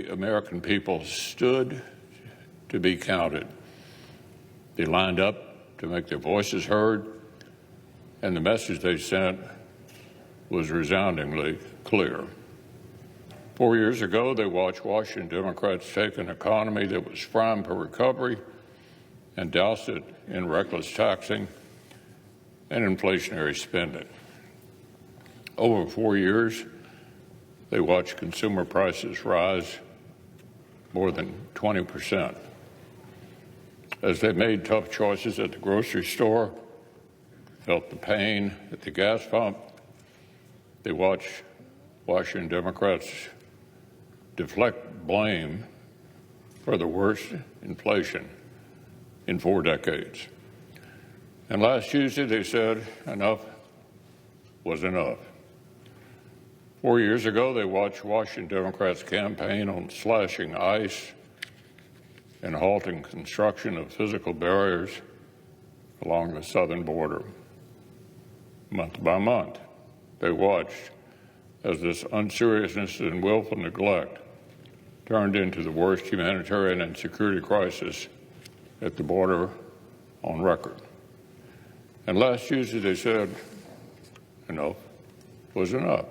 the American people stood to be counted. They lined up to make their voices heard, and the message they sent was resoundingly clear. 4 years ago, they watched Washington Democrats take an economy that was primed for recovery and douse it in reckless taxing and inflationary spending. Over 4 years, they watched consumer prices rise more than 20%. As they made tough choices at the grocery store, felt the pain at the gas pump, they watched Washington Democrats deflect blame for the worst inflation in 4 decades. And last Tuesday, they said enough was enough. 4 years ago, they watched Washington Democrats campaign on slashing ICE and halting construction of physical barriers along the southern border. Month by month, they watched as this unseriousness and willful neglect turned into the worst humanitarian and security crisis at the border on record. And last Tuesday, they said enough was enough.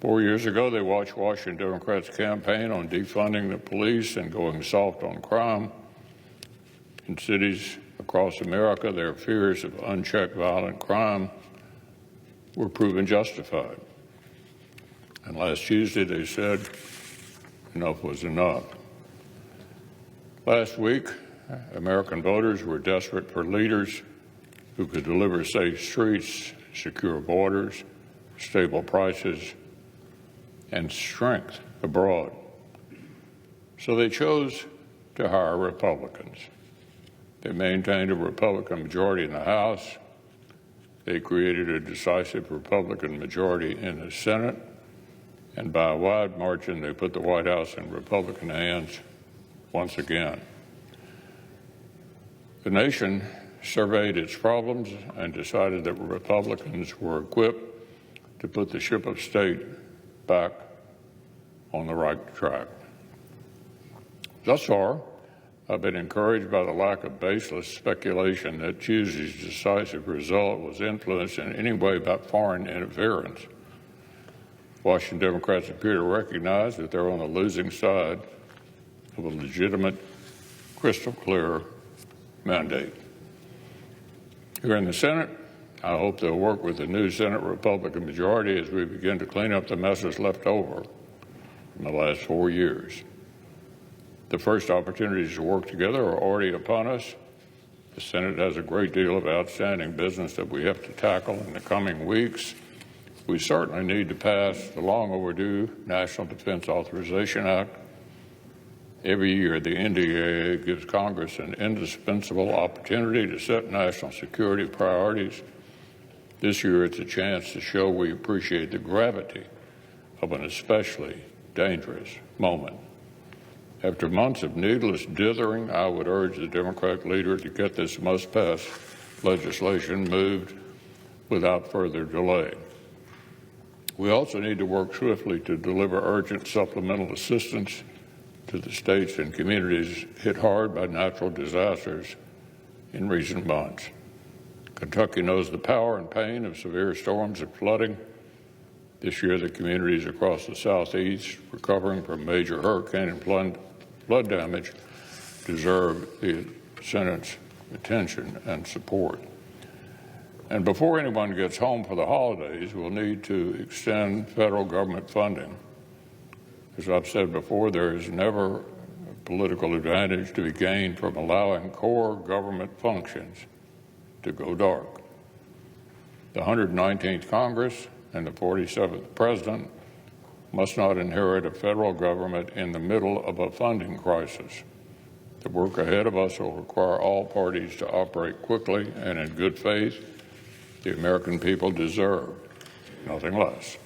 4 years ago, they watched Washington Democrats campaign on defunding the police and going soft on crime. In cities across America, their fears of unchecked violent crime were proven justified. And last Tuesday, they said enough was enough. Last week, American voters were desperate for leaders who could deliver safe streets, secure borders, stable prices, and strength abroad. So they chose to hire Republicans. They maintained a Republican majority in the House. They created a decisive Republican majority in the Senate. And by a wide margin, they put the White House in Republican hands once again. The nation surveyed its problems and decided that Republicans were equipped to put the ship of state back on the right track. Thus far, I've been encouraged by the lack of baseless speculation that Tuesday's decisive result was influenced in any way by foreign interference. Washington Democrats appear to recognize that they're on the losing side of a legitimate, crystal clear mandate. Here in the Senate, I hope they'll work with the new Senate Republican majority as we begin to clean up the messes left over in the last 4 years. The first opportunities to work together are already upon us. The Senate has a great deal of outstanding business that we have to tackle in the coming weeks. We certainly need to pass the long overdue National Defense Authorization Act. Every year, the NDAA gives Congress an indispensable opportunity to set national security priorities. This year, it's a chance to show we appreciate the gravity of an especially dangerous moment. After months of needless dithering, I would urge the Democratic leader to get this must-pass legislation moved without further delay. We also need to work swiftly to deliver urgent supplemental assistance to the states and communities hit hard by natural disasters in recent months. Kentucky knows the power and pain of severe storms and flooding. This year, the communities across the Southeast recovering from major hurricane and flood damage deserve the Senate's attention and support. And before anyone gets home for the holidays, we'll need to extend federal government funding. As I've said before, there is never a political advantage to be gained from allowing core government functions to go dark. The 119th Congress and the 47th President must not inherit a federal government in the middle of a funding crisis. The work ahead of us will require all parties to operate quickly and in good faith. The American people deserve nothing less.